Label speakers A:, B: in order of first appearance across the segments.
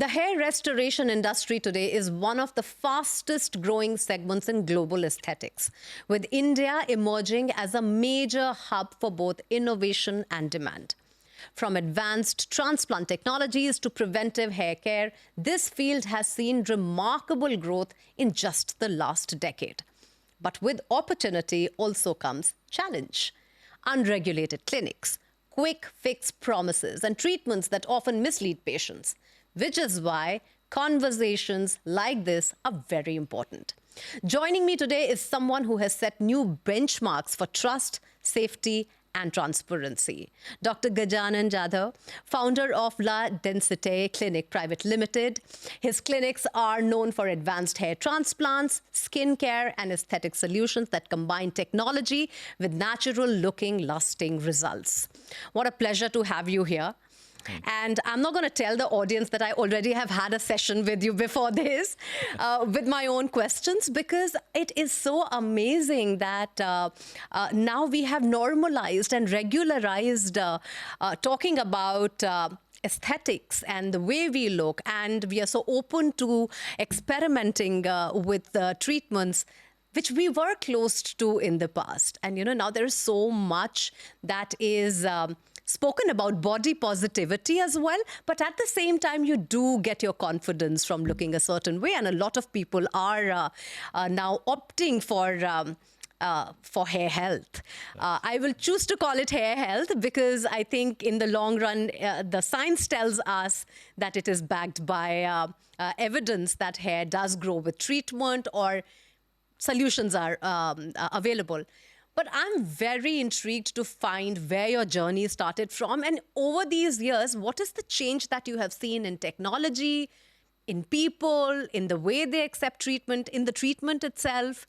A: The hair restoration industry today is one of the fastest growing segments in global aesthetics, with India emerging as a major hub for both innovation and demand. From advanced transplant technologies to preventive hair care, this field has seen remarkable growth in just the last decade. But with opportunity also comes challenge. Unregulated clinics, quick fix promises, and treatments that often mislead patients, which is why conversations like this are very important. Joining me today is someone who has set new benchmarks for trust, safety, and transparency. Dr. Gajanan Jadhao, founder of Densitae Clinic Private Limited. His clinics are known for advanced hair transplants, skin care, and aesthetic solutions that combine technology with natural-looking, lasting results. What a pleasure to have you here. And I'm not going to tell the audience that I already have had a session with you before this with my own questions, because it is so amazing that now we have normalized and regularized talking about aesthetics and the way we look, and we are so open to experimenting with treatments which we were closed to in the past. And, you know, now there is so much that is spoken about body positivity as well, but at the same time, you do get your confidence from looking a certain way, and a lot of people are now opting for hair health. I will choose to call it hair health because I think in the long run, the science tells us that it is backed by evidence that hair does grow with treatment or solutions are available. But I'm very intrigued to find where your journey started from. And over these years, what is the change that you have seen in technology, in people, in the way they accept treatment, in the treatment itself?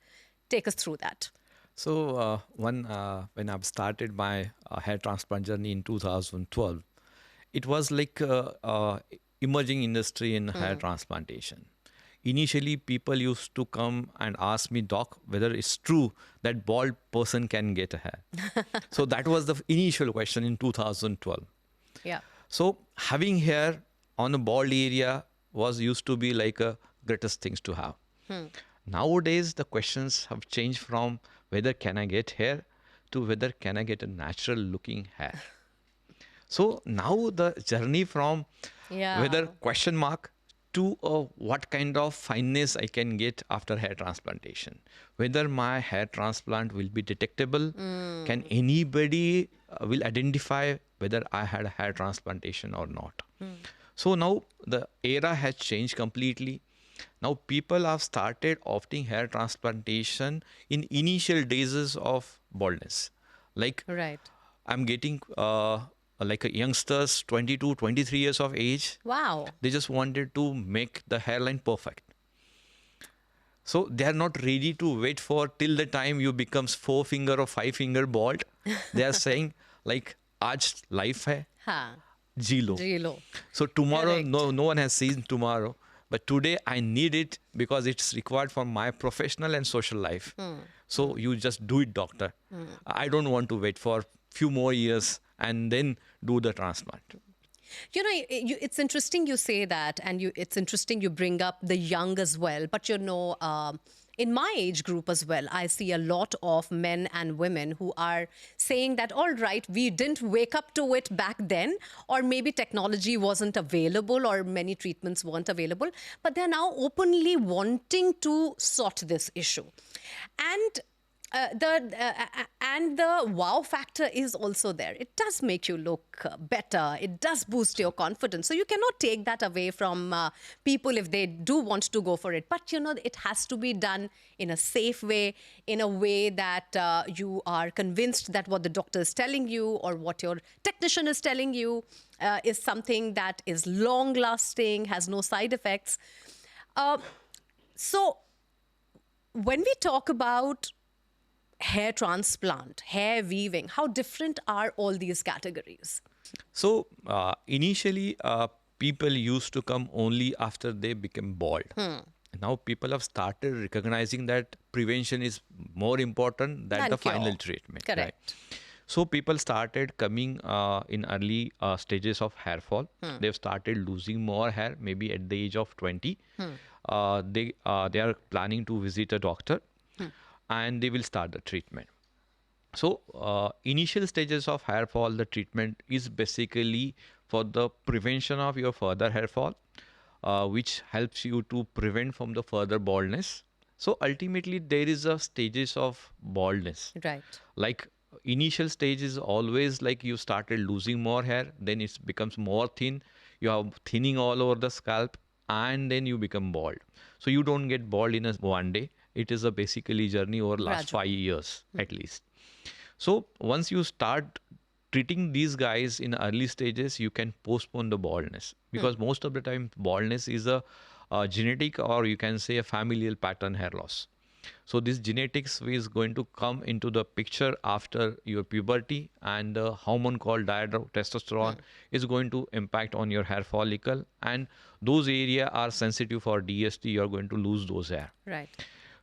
A: Take us through that.
B: So when I've started my hair transplant journey in 2012, it was like emerging industry in hair transplantation. Initially, people used to come and ask me, Doc, whether it's true that bald person can get a hair. So that was the initial question in 2012.
A: Yeah.
B: So having hair on a bald area was used to be like a greatest things to have. Nowadays, the questions have changed from whether can I get hair to whether can I get a natural looking hair. So now the journey from whether question mark to what kind of fineness I can get after hair transplantation. Whether my hair transplant will be detectable. Can anybody will identify whether I had a hair transplantation or not. So now the era has changed completely. Now people have started opting hair transplantation in initial days of baldness. Like I'm getting like a youngsters, 22, 23 years of age.
A: Wow.
B: They just wanted to make the hairline perfect. So they are not ready to wait for till the time you becomes 4-finger or 5-finger bald. They are saying like, aaj life hai, ji lo. So tomorrow, no one has seen tomorrow. But today I need it because it's required for my professional and social life. So you just do it, doctor. I don't want to wait for few more years and then do the transplant.
A: You know, it's interesting you say that, and it's interesting you bring up the young as well. But, you know, in my age group as well, I see a lot of men and women who are saying that, all right, we didn't wake up to it back then, or maybe technology wasn't available or many treatments weren't available, but they're now openly wanting to sort this issue. And the wow factor is also there. It does make you look better. It does boost your confidence. So you cannot take that away from people if they do want to go for it. But, you know, it has to be done in a safe way, in a way that you are convinced that what the doctor is telling you or what your technician is telling you is something that is long-lasting, has no side effects. So when we talk about hair transplant, hair weaving, how different are all these categories?
B: So initially, people used to come only after they became bald. Now people have started recognizing that prevention is more important than the final treatment.
A: Correct.
B: Right? So people started coming in early stages of hair fall. They've started losing more hair, maybe at the age of 20. They are planning to visit a doctor, and they will start the treatment. So, initial stages of hair fall, the treatment is basically for the prevention of your further hair fall, which helps you to prevent from the further baldness. So, ultimately, there is a stages of baldness.
A: Right.
B: Like initial stage is always like you started losing more hair, then it becomes more thin. You have thinning all over the scalp, and then you become bald. So you don't get bald in a one day. It is a basically journey over last
A: Gradual.
B: 5 years at least. So once you start treating these guys in early stages, you can postpone the baldness, because most of the time baldness is a genetic, or you can say a familial pattern hair loss. So this genetics is going to come into the picture after your puberty, and the hormone called testosterone is going to impact on your hair follicle, and those area are sensitive for DST. You're going to lose those hair.
A: Right.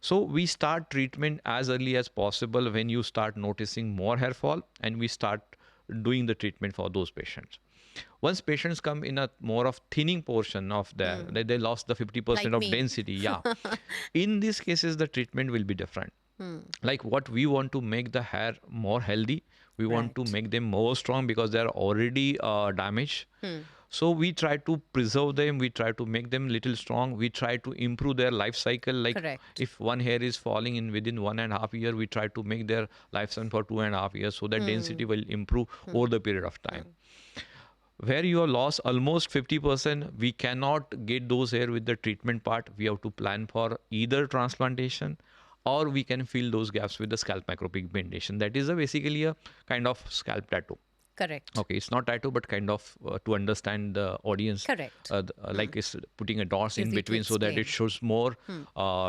B: So we start treatment as early as possible when you start noticing more hair fall, and we start doing the treatment for those patients. Once patients come in a more of thinning portion of their, they lost the 50%
A: Like
B: of
A: me.
B: density. Yeah. In these cases, the treatment will be different. Like what we want to make the hair more healthy, we want to
A: Right.
B: make them more strong because they are already damaged. So we try to preserve them, we try to make them little strong, we try to improve their life cycle. Like
A: Correct.
B: if one hair is falling in within 1.5 years, we try to make their lifespan for 2.5 years, so that density will improve over the period of time. Where you have lost almost 50%, we cannot get those hair with the treatment part. We have to plan for either transplantation, or we can fill those gaps with the scalp micropigmentation. That is basically a kind of scalp tattoo.
A: Correct.
B: Okay, it's not tattoo, but kind of to understand the audience.
A: Correct.
B: Like it's putting a dots in
A: Easy to
B: between so that it
A: explain.
B: shows more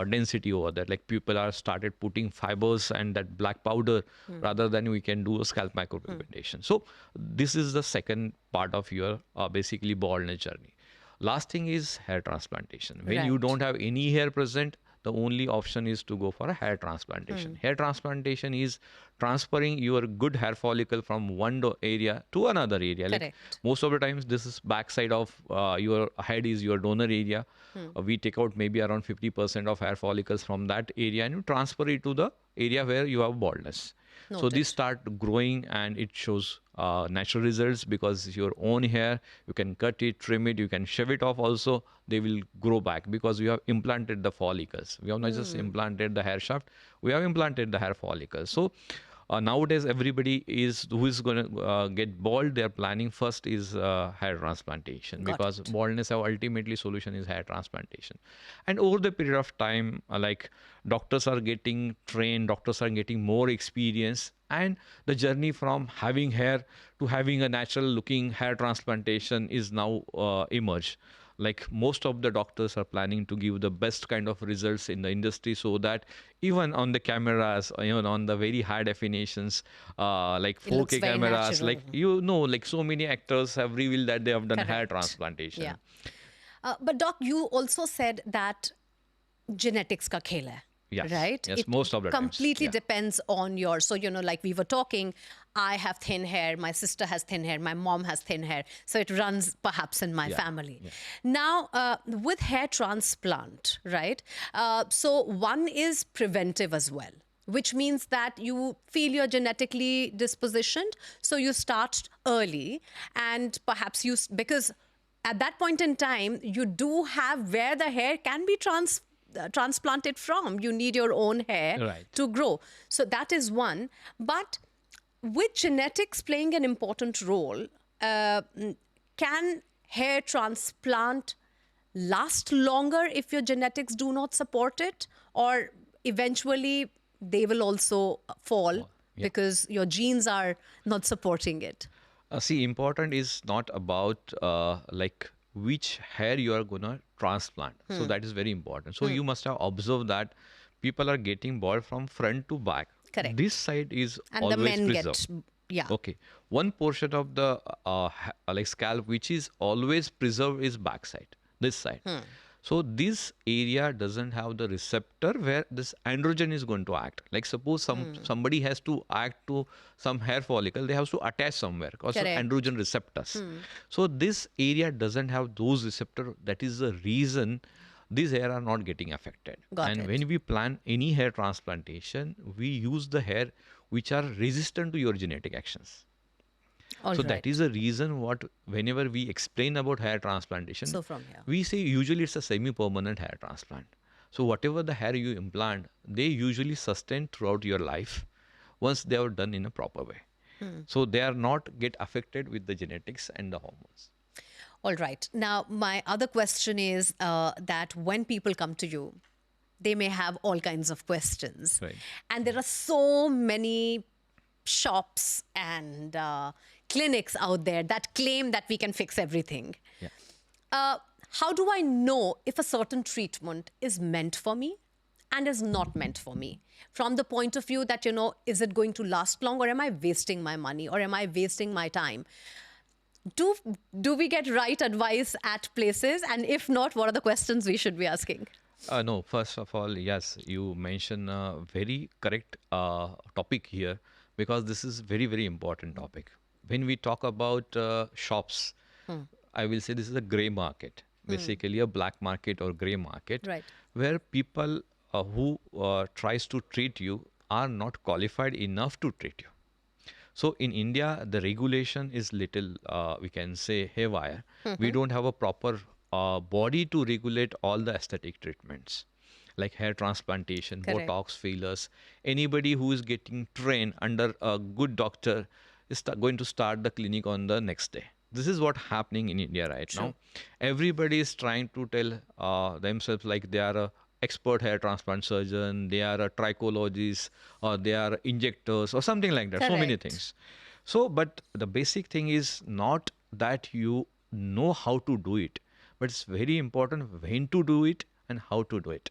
B: density over there. Like people are started putting fibers and that black powder rather than we can do a scalp micropigmentation. So this is the second part of your basically baldness journey. Last thing is hair transplantation. When you
A: Right.
B: don't have any hair present, the only option is to go for a hair transplantation. Hair transplantation is transferring your good hair follicle from one area to another area. Like
A: Correct.
B: most of the times, this is backside of your head is your donor area. We take out maybe around 50% of hair follicles from that area and you transfer it to the area where you have baldness. So these
A: Noted.
B: start growing and it shows natural results because your own hair, you can cut it, trim it, you can shave it off also. They will grow back because you have implanted the follicles. We have not just implanted the hair shaft, we have implanted the hair follicles. So nowadays everybody is who is going to get bald, they are planning first is hair transplantation,
A: Got
B: because
A: it.
B: baldness ultimately solution is hair transplantation. And over the period of time, like doctors are getting trained, doctors are getting more experience, and the journey from having hair to having a natural looking hair transplantation is now emerged. Like most of the doctors are planning to give the best kind of results in the industry, so that even on the cameras, on the very high definitions, like
A: It looks
B: 4K
A: very
B: cameras,
A: natural.
B: like like so many actors have revealed that they have done hair
A: Correct.
B: transplantation.
A: Yeah. But Doc, you also said that genetics ka khel hai.
B: Yes,
A: Right?
B: yes,
A: It
B: most of the times.
A: completely
B: Yeah.
A: depends on your, so, like we were talking, I have thin hair, my sister has thin hair, my mom has thin hair. So it runs perhaps in my
B: Yeah,
A: family.
B: yeah.
A: Now, with hair transplant, right? So one is preventive as well, which means that you feel you're genetically dispositioned. So you start early and perhaps because at that point in time, you do have where the hair can be transplanted from. You need your own hair
B: Right.
A: to grow. So that is one. But with genetics playing an important role, can hair transplant last longer if your genetics do not support it? Or eventually they will also fall
B: Yeah.
A: because your genes are not supporting it?
B: See, important is not about like which hair you are gonna transplant. So that is very important. So you must have observed that people are getting bald from front to back. This
A: Correct.
B: side is
A: And the
B: always
A: men
B: preserved.
A: get, yeah.
B: Okay, one portion of the like scalp which is always preserved is backside, this side. So this area doesn't have the receptor where this androgen is going to act. Like suppose somebody has to act to some hair follicle, they have to attach somewhere because of
A: Correct.
B: androgen receptors. So this area doesn't have those receptor. That is the reason these hair are not getting affected.
A: Got
B: And
A: it.
B: when we plan any hair transplantation, we use the hair which are resistant to your genetic actions.
A: All
B: So that is
A: right.
B: the reason what whenever we explain about hair transplantation,
A: So from here.
B: we say usually it's a semi-permanent hair transplant. So whatever the hair you implant, they usually sustain throughout your life once they are done in a proper way. So they are not get affected with the genetics and the hormones.
A: All right. Now, my other question is that when people come to you, they may have all kinds of questions.
B: Right.
A: And there are so many shops and clinics out there that claim that we can fix everything.
B: Yeah.
A: How do I know if a certain treatment is meant for me and is not meant for me? From the point of view that, is it going to last long, or am I wasting my money, or am I wasting my time? Do we get right advice at places? And if not, what are the questions we should be asking?
B: No, first of all, yes, you mentioned a very correct topic here because this is very, very important topic. When we talk about shops, I will say this is a gray market, basically a black market or gray market,
A: Right.
B: where people who tries to treat you are not qualified enough to treat you. So in India, the regulation is little, we can say, haywire. We don't have a proper body to regulate all the aesthetic treatments like hair transplantation,
A: Correct.
B: Botox, fillers. Anybody who is getting trained under a good doctor is going to start the clinic on the next day. This is what happening in India right
A: True.
B: now. Everybody is trying to tell themselves like they are a expert hair transplant surgeon, they are a trichologist, or they are injectors, or something like that. So many
A: Correct.
B: things. So, but the basic thing is not that you know how to do it, but it's very important when to do it and how to do it.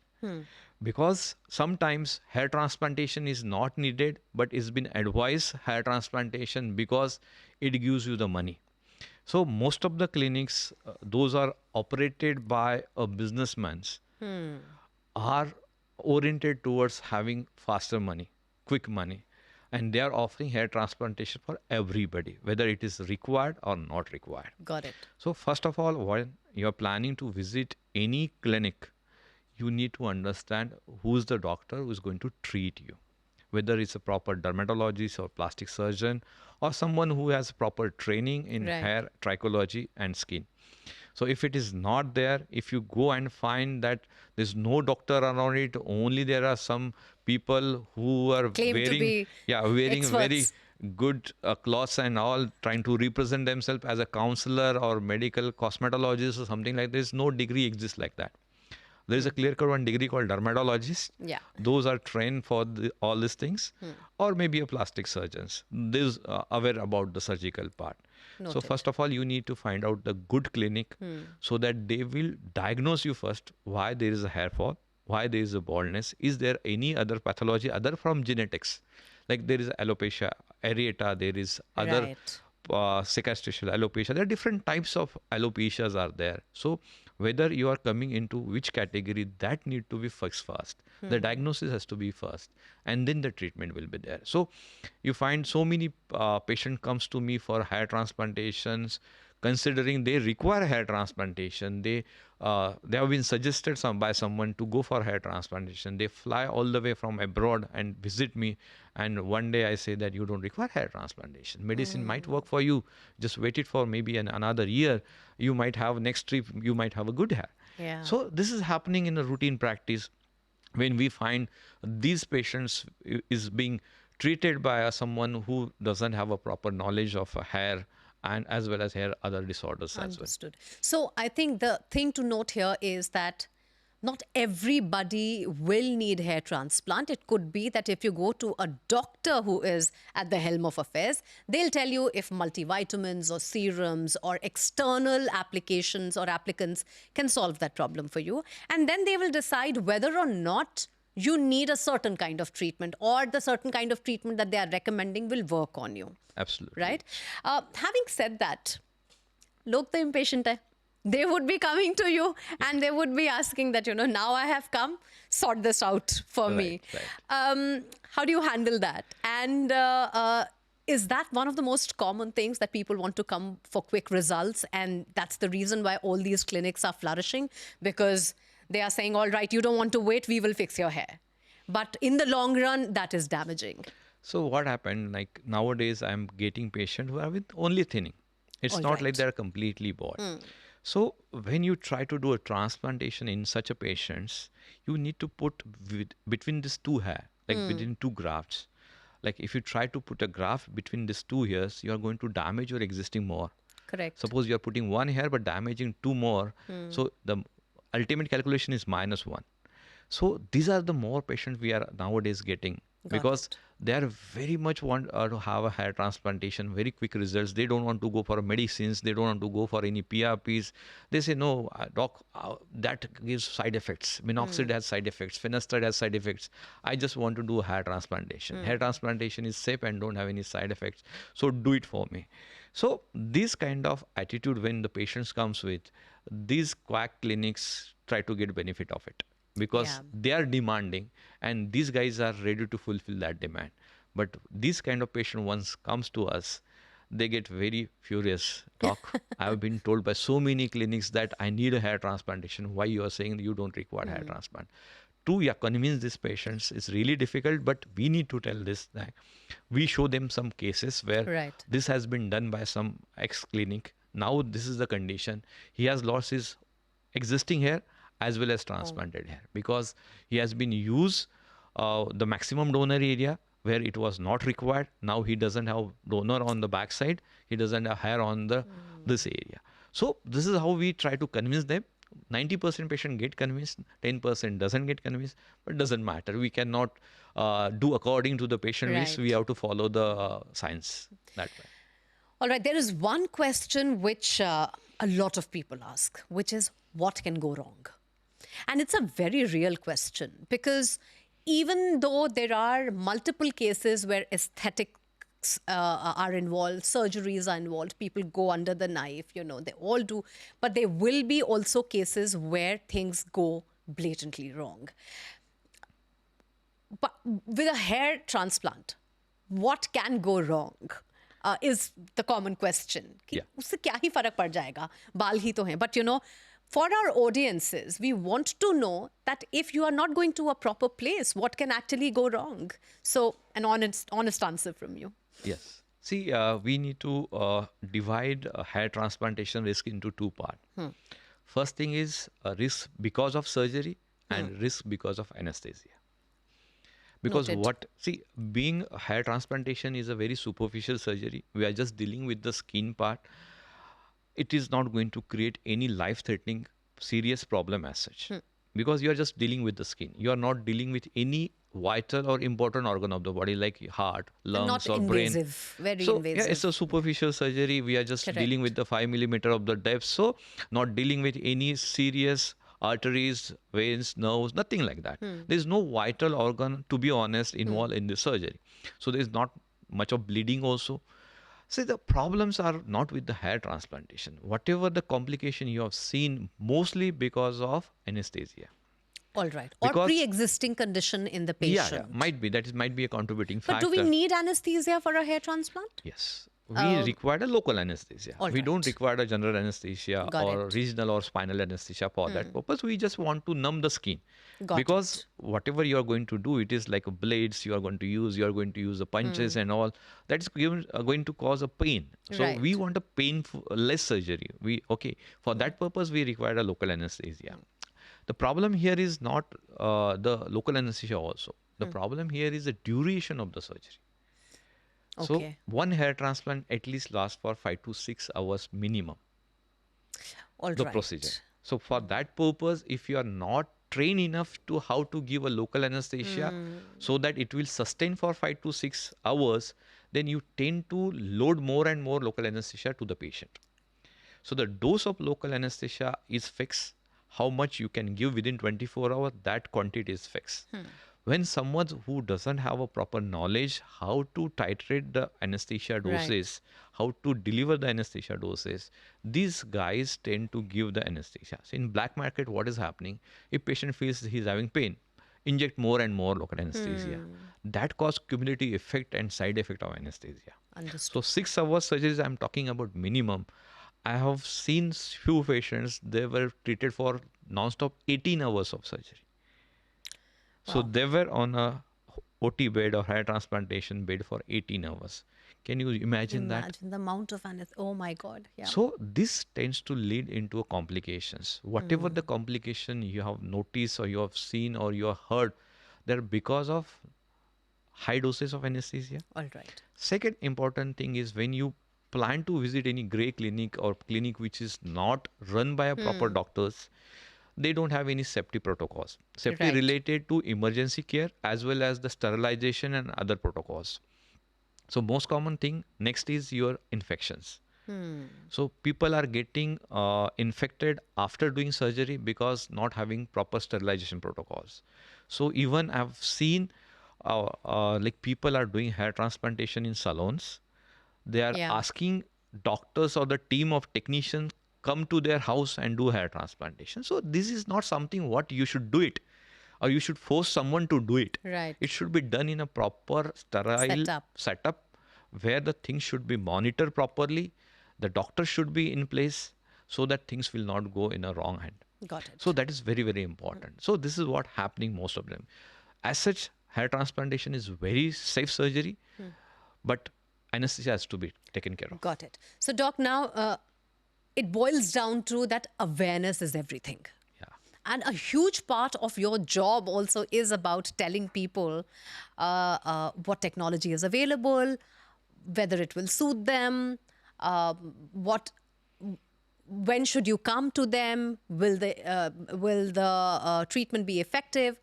B: Because sometimes hair transplantation is not needed, but it's been advised hair transplantation because it gives you the money. So most of the clinics, those are operated by a businessman's, are oriented towards having faster money, quick money, and they are offering hair transplantation for everybody, whether it is required or not required.
A: Got it.
B: So first of all, when you're planning to visit any clinic, you need to understand who's the doctor who's going to treat you, whether it's a proper dermatologist or plastic surgeon or someone who has proper training in
A: Right.
B: hair, trichology, and skin. So if it is not there, if you go and find that there's no doctor around it, only there are some people who are
A: Claim to
B: wearing,
A: be
B: yeah, wearing very
A: experts.
B: good clothes and all, trying to represent themselves as a counselor or medical cosmetologist or something like this. No degree exists like that. There is a clear-cut one degree called dermatologist.
A: Yeah.
B: Those are trained for all these things, or maybe a plastic surgeons. These are aware about the surgical part. So
A: Noted.
B: first of all, you need to find out the good clinic so that they will diagnose you first why there is a hair fall, why there is a baldness, is there any other pathology other from genetics, like there is alopecia areata, there is other
A: Right.
B: cicatricial alopecia. There are different types of alopecias are there. So whether you are coming into which category, that need to be fixed first. The diagnosis has to be first, and then the treatment will be there. So you find so many patient comes to me for hair transplantations, considering they require hair transplantation. They have been suggested by someone to go for hair transplantation. They fly all the way from abroad and visit me, and one day I say that you don't require hair transplantation. Medicine might work for you. Just wait it for maybe another year. You might have next trip. You might have a good hair.
A: Yeah.
B: So this is happening in a routine practice when we find these patients is being treated by someone who doesn't have a proper knowledge of hair and as well as hair other disorders as well.
A: Understood. So I think the thing to note here is that not everybody will need hair transplant. It could be that if you go to a doctor who is at the helm of affairs, they'll tell you if multivitamins or serums or external applications or applicants can solve that problem for you. And then they will decide whether or not you need a certain kind of treatment, or the certain kind of treatment that they are recommending will work on you.
B: Absolutely.
A: Right? Having said that, लोग तो impatient है. they would be coming to you and they would be asking that, now I have come, sort this out for me.
B: Right.
A: How do you handle that? And is that one of the most common things that people want to come for quick results? And that's the reason why all these clinics are flourishing, because they are saying, all right, you don't want to wait, we will fix your hair. But in the long run, that is damaging.
B: So what happened, like nowadays I'm getting patients who are with only thinning. It's
A: All
B: not like
A: right.
B: they're completely bald. So when you try to do a transplantation in such a patients, you need to put between these two hair, like within two grafts. Like if you try to put a graft between these two hairs, you are going to damage your existing more.
A: Correct.
B: Suppose you are putting one hair but damaging two more. So the ultimate calculation is -1. So these are the more patients we are nowadays getting,
A: Got
B: because
A: it.
B: they are very much want to have a hair transplantation, very quick results. They don't want to go for medicines. They don't want to go for any PRPs. They say, no, doc, that gives side effects. Minoxidil has side effects. Finasteride has side effects. I just want to do a hair transplantation. Hair transplantation is safe and don't have any side effects. So do it for me. So this kind of attitude when the patients comes with, these quack clinics try to get benefit of it, because
A: Yeah.
B: they are demanding and these guys are ready to fulfill that demand. But this kind of patient once comes to us, they get very furious. Doc, I have been told by so many clinics that I need a hair transplantation. Why you are saying you don't require hair transplant? To convince these patients is really difficult, but we need to tell this that we show them some cases where
A: Right.
B: this has been done by some ex clinic. Now this is the condition. He has lost his existing hair as well as transplanted hair, because he has been used the maximum donor area where it was not required. Now he doesn't have donor on the backside. He doesn't have hair on the this area. So this is how we try to convince them. 90% patient get convinced, 10% doesn't get convinced, but doesn't matter. We cannot do according to the patient wish. We
A: Right.
B: have to follow the science that way.
A: All right, there is one question which a lot of people ask, which is what can go wrong? And it's a very real question, because even though there are multiple cases where aesthetics are involved, surgeries are involved, people go under the knife, they all do, but there will be also cases where things go blatantly wrong. But with a hair transplant, what can go wrong? Is the common question. कि
B: Yeah.
A: उससे क्या ही फर्क पड़ जाएगा? बाल ही तो हैं. But for our audiences, we want to know that if you are not going to a proper place, what can actually go wrong? So an honest answer from you.
B: Yes. See, we need to divide hair transplantation risk into two parts. First thing is risk because of surgery and risk because of anesthesia. Because
A: Noted.
B: being a hair transplantation is a very superficial surgery. We are just dealing with the skin part. It is not going to create any life-threatening serious problem as such. Because you are just dealing with the skin. You are not dealing with any vital or important organ of the body like heart,
A: And
B: lungs,
A: not
B: or brain.
A: invasive, very
B: So yeah,
A: invasive.
B: it's a superficial surgery. We are just dealing with
A: Correct.
B: the 5 millimeter of the depth. So not dealing with any serious arteries, veins, nerves, nothing like that. There is no vital organ, to be honest, involved in the surgery. So there is not much of bleeding also. See, the problems are not with the hair transplantation. Whatever the complication you have seen, mostly because of anesthesia.
A: All right. Or
B: Because
A: pre-existing condition in the patient.
B: might be might be a contributing
A: But do we
B: factor.
A: need anesthesia for a hair transplant?
B: Yes. We require a local anesthesia.
A: All
B: We don't
A: right.
B: require a general anesthesia
A: Got
B: or
A: it.
B: regional or spinal anesthesia for that purpose. We just want to numb the skin.
A: Got
B: Because
A: it.
B: whatever you are going to do, it is like a blades you are going to use. You are going to use the punches and all. That is going to cause a pain. So we
A: Right.
B: want a painful, less surgery. For that purpose, we require a local anesthesia. The problem here is not the local anesthesia also. The problem here is the duration of the surgery. So
A: Okay.
B: one hair transplant at least lasts for 5 to 6 hours minimum,
A: All
B: the
A: right.
B: procedure. So for that purpose, if you are not trained enough to how to give a local anesthesia so that it will sustain for 5 to 6 hours, then you tend to load more and more local anesthesia to the patient. So the dose of local anesthesia is fixed. How much you can give within 24 hours, that quantity is fixed. when someone who doesn't have a proper knowledge how to titrate the anesthesia
A: Right.
B: doses, how to deliver the anesthesia doses, these guys tend to give the anesthesia. So in black market, what is happening? If patient feels he's having pain, inject more and more local anesthesia. That cause cumulative effect and side effect of anesthesia. So
A: Understood.
B: 6 hours surgeries, I'm talking about minimum. I have seen few patients, they were treated for non-stop 18 hours of surgery. So
A: Wow.
B: they were on a OT bed or hair transplantation bed for 18 hours. Can you imagine that?
A: Imagine the amount of oh my God. Yeah.
B: So this tends to lead into a complications. Whatever the complication you have noticed or you have seen or you have heard, they're because of high doses of anesthesia.
A: All right.
B: Second important thing is when you plan to visit any gray clinic or clinic which is not run by a proper doctors, they don't have any safety protocols. Safety
A: Right.
B: related to emergency care as well as the sterilization and other protocols. So most common thing next is your infections. So people are getting infected after doing surgery because not having proper sterilization protocols. So even I've seen like people are doing hair transplantation in salons. They are
A: Yeah.
B: asking doctors or the team of technicians come to their house and do hair transplantation. So this is not something what you should do it or you should force someone to do it. It
A: Right.
B: should be done in a proper sterile
A: Set up.
B: setup where the things should be monitored properly. The doctor should be in place so that things will not go in a wrong hand.
A: Got
B: So
A: it.
B: that is very, very important. So this is what happening most of them. As such, hair transplantation is very safe surgery, but anesthesia has to be taken care of.
A: Got it. So, Doc, now it boils down to that awareness is everything.
B: Yeah.
A: And a huge part of your job also is about telling people what technology is available, whether it will suit them, what when should you come to them, will the treatment be effective.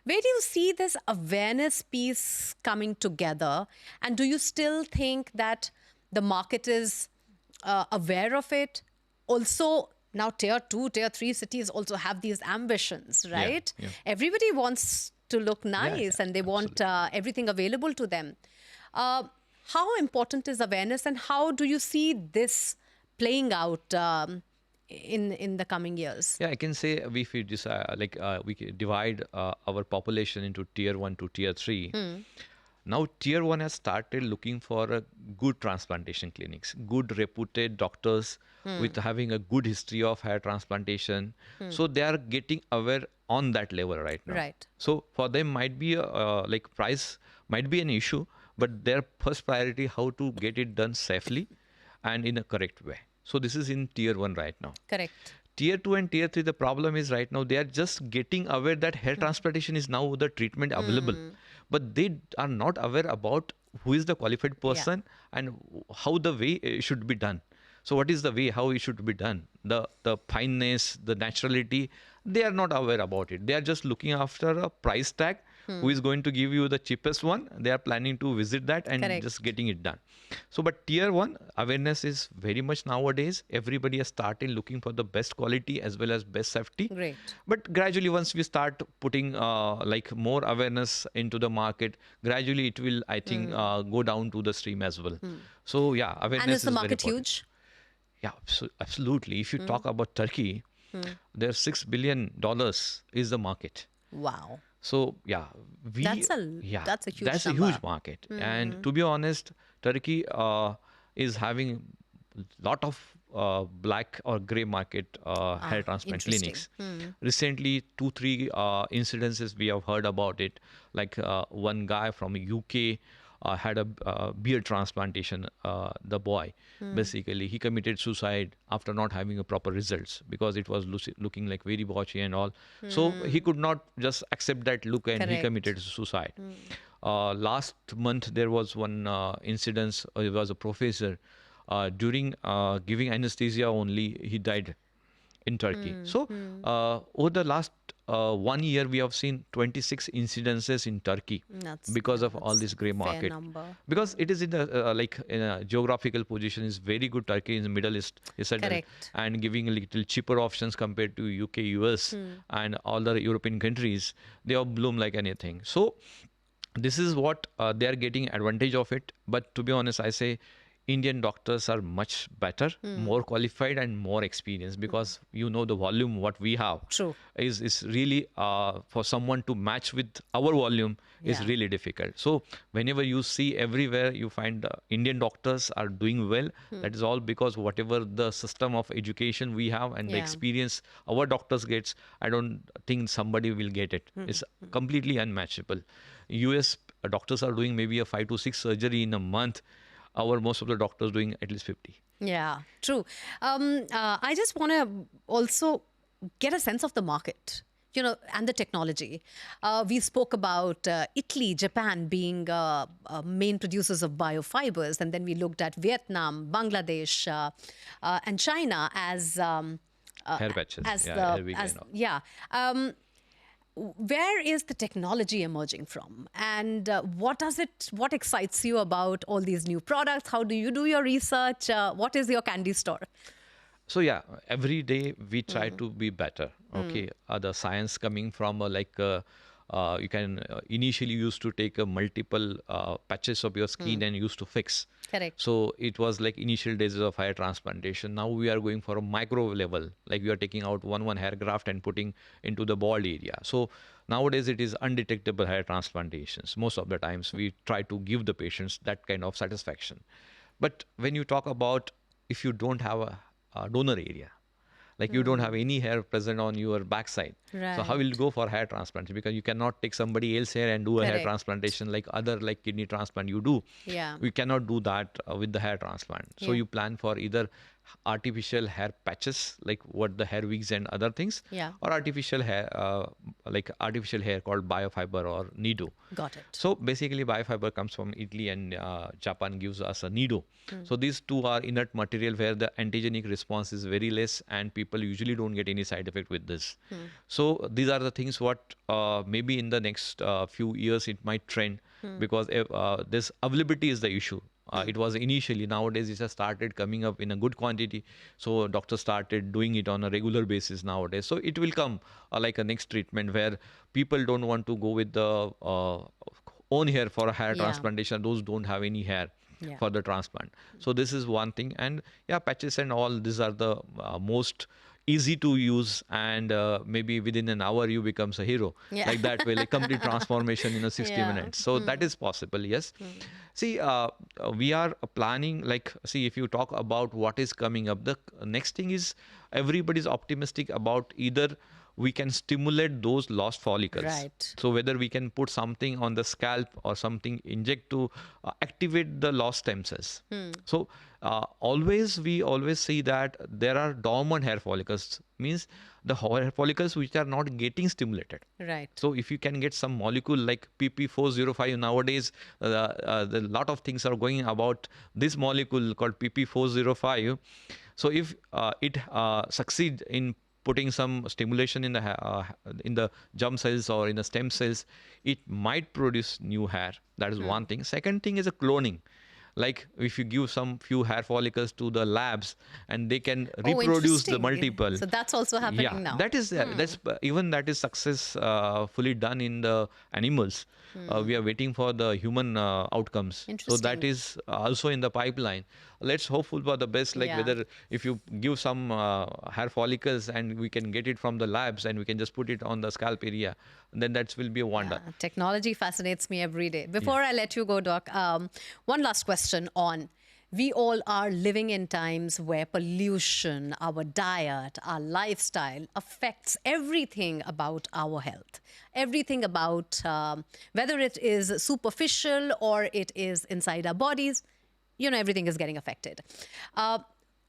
A: Where do you see this awareness piece coming together? And do you still think that the market is aware of it? Also, now tier 2, tier 3 cities also have these ambitions,
B: Yeah.
A: right?
B: Yeah.
A: Everybody wants to look nice
B: Yeah.
A: and they want
B: Absolutely.
A: everything available to them. How important is awareness, and how do you see this playing out in the coming years?
B: Yeah, I can say if we decide, like we can divide our population into tier 1 to tier 3. Now, tier 1 has started looking for a good transplantation clinics, good reputed doctors with having a good history of hair transplantation. So they are getting aware on that level right now.
A: Right.
B: So for them might be like price might be an issue, but their first priority how to get it done safely and in a correct way. So this is in tier 1 right now.
A: Correct.
B: Tier 2 and tier 3, the problem is right now they are just getting aware that hair transplantation is now the treatment available, but they are not aware about who is the qualified
A: Yeah.
B: person and how the way it should be done. So what is the way how it should be done? The fineness, the naturality, they are not aware about it. They are just looking after a price tag. Who is going to give you the cheapest one? They are planning to visit that and
A: Correct.
B: just getting it done. So, but tier 1 awareness is very much nowadays. Everybody has started looking for the best quality as well as best safety.
A: Great.
B: But gradually, once we start putting like more awareness into the market, gradually it will, I think, go down to the stream as well. So yeah,
A: And is
B: awareness
A: the
B: is very
A: market
B: important.
A: huge?
B: Yeah, absolutely. If you talk about Turkey, their $6 billion is the market.
A: Wow.
B: So yeah,
A: That's a huge
B: that's a
A: number.
B: huge market. And to be honest, Turkey is having lot of black or gray market hair transplant
A: interesting.
B: clinics. Recently, 2-3 incidences we have heard about it. Like one guy from UK had a beard transplantation. The boy basically he committed suicide after not having a proper results because it was looking like very botchy and all. So he could not just accept that look and he
A: Correct.
B: committed suicide. Last month there was one incident. It was a professor during giving anesthesia only he died in Turkey. So over the last 1 year, we have seen 26 incidences in Turkey because of all
A: That's
B: this grey
A: fair
B: market.
A: number.
B: Because it is in the like in a geographical position is very good. Turkey in the Middle East is settled
A: Correct.
B: and giving a little cheaper options compared to UK, US, and all the European countries. They all bloom like anything. So this is what they are getting advantage of it. But to be honest, I say Indian doctors are much better, more qualified, and more experienced, because you know the volume what we have
A: True.
B: is really for someone to match with our volume is
A: Yeah.
B: really difficult. So whenever you see everywhere, you find Indian doctors are doing well. That is all because whatever the system of education we have and the
A: Yeah.
B: experience our doctors gets, I don't think somebody will get it. It's completely unmatchable. US doctors are doing maybe a 5 to 6 surgery in a month. Our most of the doctors doing at least 50.
A: Yeah, true. I just want to also get a sense of the market, and the technology. We spoke about Italy, Japan being main producers of biofibers, and then we looked at Vietnam, Bangladesh, and China as
B: Hair patches,
A: as
B: yeah,
A: the
B: hair wig
A: as
B: and all.
A: yeah. Where is the technology emerging from, and what excites you about all these new products? How do you do your research? What is your candy store?
B: So yeah, every day we try to be better. Okay, the science coming from you can initially used to take a multiple patches of your skin and used to fix.
A: Correct.
B: So it was like initial days of hair transplantation. Now we are going for a micro level, like we are taking out one hair graft and putting into the bald area. So nowadays it is undetectable hair transplantations. Most of the times we try to give the patients that kind of satisfaction. But when you talk about if you don't have a donor area, like you don't have any hair present on your backside, so how will you
A: Right.
B: go for hair transplant? Because you cannot take somebody else hair and do a hair
A: Correct.
B: transplantation like other like kidney transplant you do.
A: Yeah.
B: We cannot do that with the hair transplant. So
A: Yeah.
B: you plan for either artificial hair patches like what the hair wigs and other things,
A: Yeah.
B: or artificial hair like artificial hair called biofiber or nido.
A: Got it.
B: So basically, biofiber comes from Italy, and Japan gives us a nido. So these two are inert material where the antigenic response is very less, and people usually don't get any side effect with this. So these are the things what maybe in the next few years it might trend, because this availability is the issue. It was initially, nowadays it has started coming up in a good quantity. So doctors started doing it on a regular basis nowadays. So it will come like a next treatment where people don't want to go with the own hair for a hair
A: Yeah.
B: transplantation. Those don't have any hair
A: Yeah.
B: for the transplant. So this is one thing. And yeah, patches and all, these are the most easy to use, and maybe within an hour you becomes a hero,
A: Yeah.
B: like that way, like complete transformation in a 60
A: Yeah.
B: minutes. So that is possible, yes. See, we are planning, like, see, if you talk about what is coming up, the next thing is everybody's optimistic about either we can stimulate those lost follicles.
A: Right.
B: So whether we can put something on the scalp or something inject to activate the lost stem cells. So we always see that there are dormant hair follicles, means the hair follicles which are not getting stimulated.
A: Right.
B: So if you can get some molecule like PP405 nowadays, the lot of things are going about this molecule called PP405. So if it succeed in putting some stimulation in the germ cells or in the stem cells, it might produce new hair. That is one thing. Second thing is a cloning. Like if you give some few hair follicles to the labs and they can
A: Oh,
B: reproduce the
A: interesting.
B: multiple.
A: So that's also happening
B: Yeah,
A: now.
B: that is that's even that is success fully done in the animals. We are waiting for the human outcomes. So that
A: Interesting.
B: is also in the pipeline. Let's hopeful for the best. Like
A: Yeah.
B: whether if you give some hair follicles and we can get it from the labs and we can just put it on the scalp area, then that will be a wonder.
A: Yeah, technology fascinates me every day. Before I let you go, Doc, one last question on we all are living in times where pollution, our diet, our lifestyle affects everything about our health. Everything about whether it is superficial or it is inside our bodies, everything is getting affected.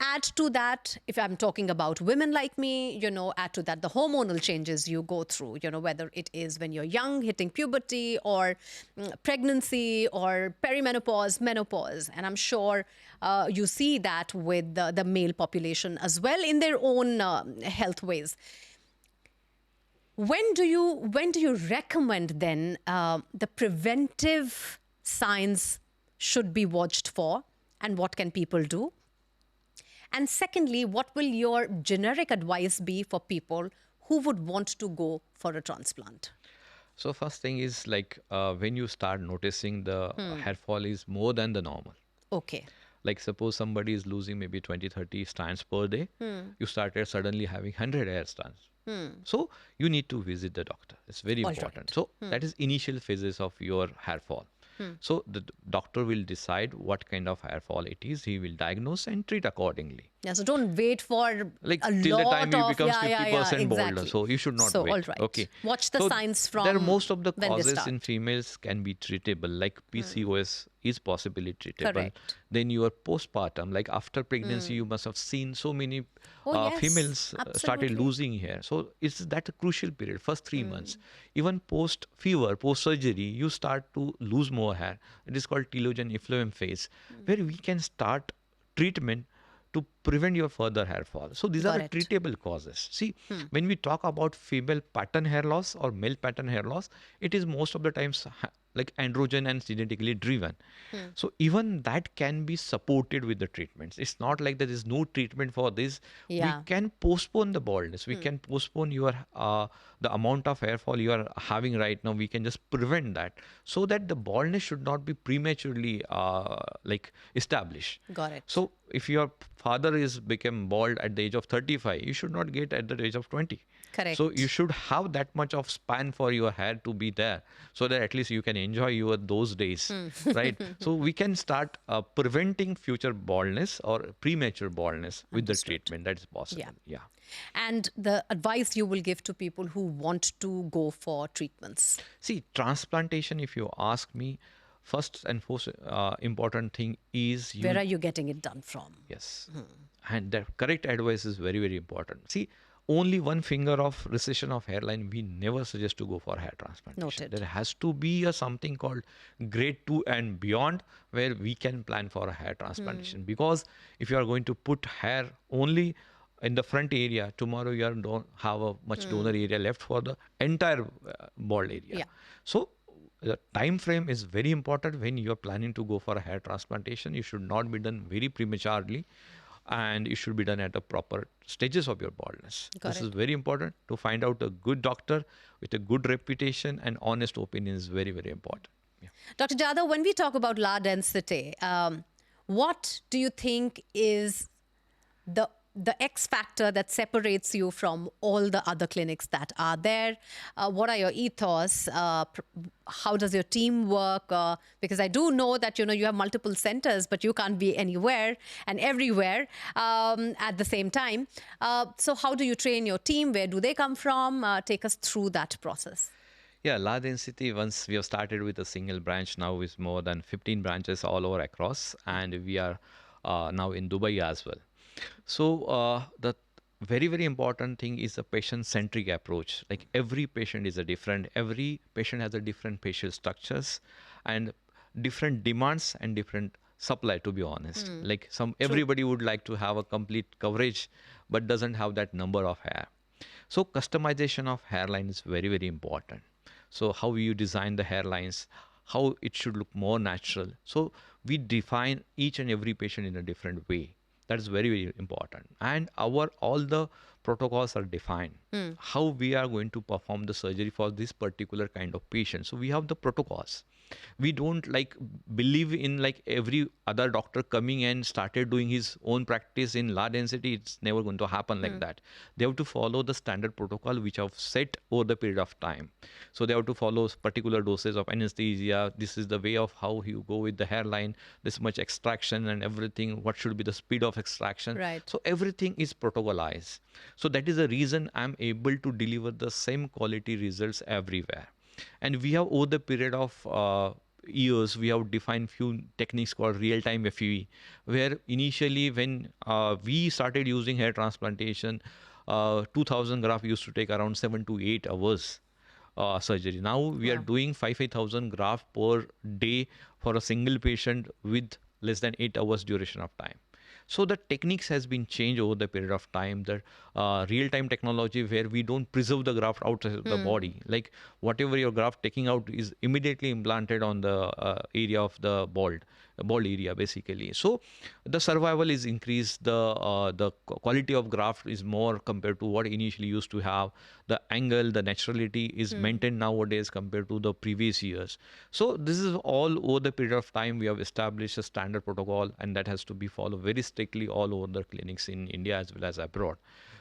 A: Add to that, if I'm talking about women like me, add to that the hormonal changes you go through, whether it is when you're young, hitting puberty, or pregnancy, or perimenopause, menopause. And I'm sure you see that with the male population as well in their own health ways. When do you recommend then the preventive signs should be watched for, and what can people do? And secondly, what will your generic advice be for people who would want to go for a transplant?
B: So first thing is like when you start noticing the hair fall is more than the normal.
A: Okay.
B: Like suppose somebody is losing maybe 20, 30 strands per day. You started suddenly having 100 hair strands. So you need to visit the doctor. It's very
A: All
B: important.
A: right.
B: So that is initial phases of your hair fall. So the doctor will decide what kind of hair fall it is. He will diagnose and treat accordingly.
A: Yeah, so don't wait for
B: Like
A: a
B: till the
A: lot
B: time he
A: of
B: becomes
A: yeah,
B: 50% bolder.
A: exactly.
B: So you should not
A: So
B: wait.
A: all right.
B: Okay.
A: Watch the
B: So
A: signs from
B: there are most of the
A: when they
B: causes
A: start.
B: in females can be treatable, like PCOS is possibly treatable.
A: Correct.
B: Then your postpartum, like after pregnancy, you must have seen so many
A: Oh, yes,
B: females started
A: absolutely.
B: losing hair. So it's that a crucial period, first 3 months. Even post fever, post surgery, you start to lose more hair. It is called telogen effluent phase, where we can start treatment to prevent your further hair fall. So these are
A: Got
B: the
A: it.
B: treatable causes. See, when we talk about female pattern hair loss or male pattern hair loss, it is most of the times like androgen and genetically driven. So even that can be supported with the treatments. It's not like there is no treatment for this. We
A: Yeah.
B: can postpone the baldness. We can postpone your the amount of hair fall you are having right now. We can just prevent that so that the baldness should not be prematurely like established.
A: Got it.
B: So if your father is become bald at the age of 35, you should not get at the age of 20.
A: Correct.
B: So you should have that much of span for your hair to be there, so that at least you can enjoy your those days, right? So we can start preventing future baldness or premature baldness with the
A: Understood.
B: treatment. That is possible.
A: Yeah.
B: Yeah.
A: And the advice you will give to people who want to go for treatments.
B: See, transplantation, if you ask me, first and most important thing is
A: Where are you getting it done from?
B: Yes. And the correct advice is very, very important. See, only one finger of recession of hairline, we never suggest to go for hair transplantation.
A: Noted.
B: There has to be a something called grade 2 and beyond where we can plan for a hair transplantation. Because if you are going to put hair only in the front area, tomorrow you don't have a much donor area left for the entire bald area.
A: Yeah.
B: So the time frame is very important when you are planning to go for a hair transplantation. You should not be done very prematurely, and it should be done at the proper stages of your baldness.
A: Got
B: This
A: it.
B: is very important. To find out a good doctor with a good reputation and honest opinion is very, very important. Yeah.
A: Dr. Jadhao, when we talk about La Densite, what do you think is the X factor that separates you from all the other clinics that are there? What are your ethos? How does your team work? Because I do know that you have multiple centers, but you can't be anywhere and everywhere at the same time. So how do you train your team? Where do they come from? Take us through that process.
B: Yeah, La Density, once we have started with a single branch, now with more than 15 branches all over across, and we are now in Dubai as well. So the very, very important thing is a patient-centric approach. Like every patient is a different, every patient has a different facial structures and different demands and different supply, to be honest. Like everybody would like to have a complete coverage, but doesn't have that number of hair. So customization of hairline is very, very important. So how you design the hairlines, how it should look more natural. So we define each and every patient in a different way. That is very, very important. And all the protocols are defined. How we are going to perform the surgery for this particular kind of patient. So we have the protocols. We don't like believe in like every other doctor coming and started doing his own practice in large density. It's never going to happen like that. They have to follow the standard protocol which have set over the period of time. So they have to follow particular doses of anesthesia. This is the way of how you go with the hairline, this much extraction and everything. What should be the speed of extraction?
A: Right.
B: So everything is protocolized. So that is the reason I'm able to deliver the same quality results everywhere. And we have over the period of years, we have defined few techniques called real-time FEV, where initially when we started using hair transplantation, 2000 graft used to take around 7 to 8 hours surgery. Now we are
A: Wow.
B: doing 5,000 graft per day for a single patient with less than 8 hours duration of time. So the techniques has been changed over the period of time. The real-time technology where we don't preserve the graft outside of the body, like whatever your graft taking out is immediately implanted on the area of the bald area basically. So the survival is increased. The quality of graft is more compared to what initially used to have. The angle, the naturality is maintained nowadays compared to the previous years. So this is all over the period of time we have established a standard protocol, and that has to be followed very strictly all over the clinics in India as well as abroad.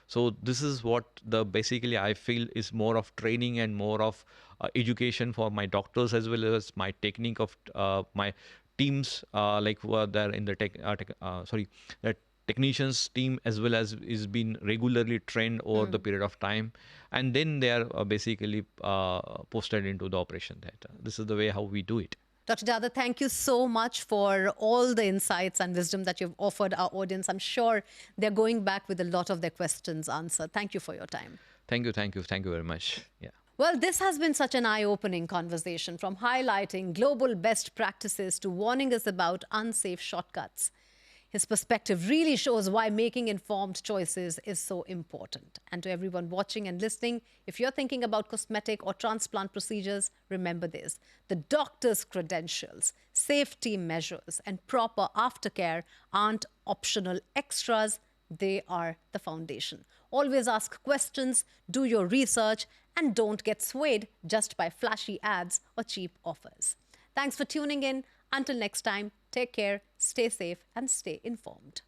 B: So this is what the basically I feel is more of training and more of education for my doctors as well as my technique of my teams like who are there in the that technicians team as well as is been regularly trained over the period of time, and then they are basically posted into the operation theater. This is the way how we do it.
A: Dr. Jadhao, thank you so much for all the insights and wisdom that you've offered our audience. I'm sure they're going back with a lot of their questions answered. Thank you for your time.
B: Thank you very much. Yeah.
A: Well, this has been such an eye-opening conversation, from highlighting global best practices to warning us about unsafe shortcuts. His perspective really shows why making informed choices is so important. And to everyone watching and listening, if you're thinking about cosmetic or transplant procedures, remember this: the doctor's credentials, safety measures, and proper aftercare aren't optional extras. They are the foundation. Always ask questions, do your research, and don't get swayed just by flashy ads or cheap offers. Thanks for tuning in. Until next time, take care, stay safe, and stay informed.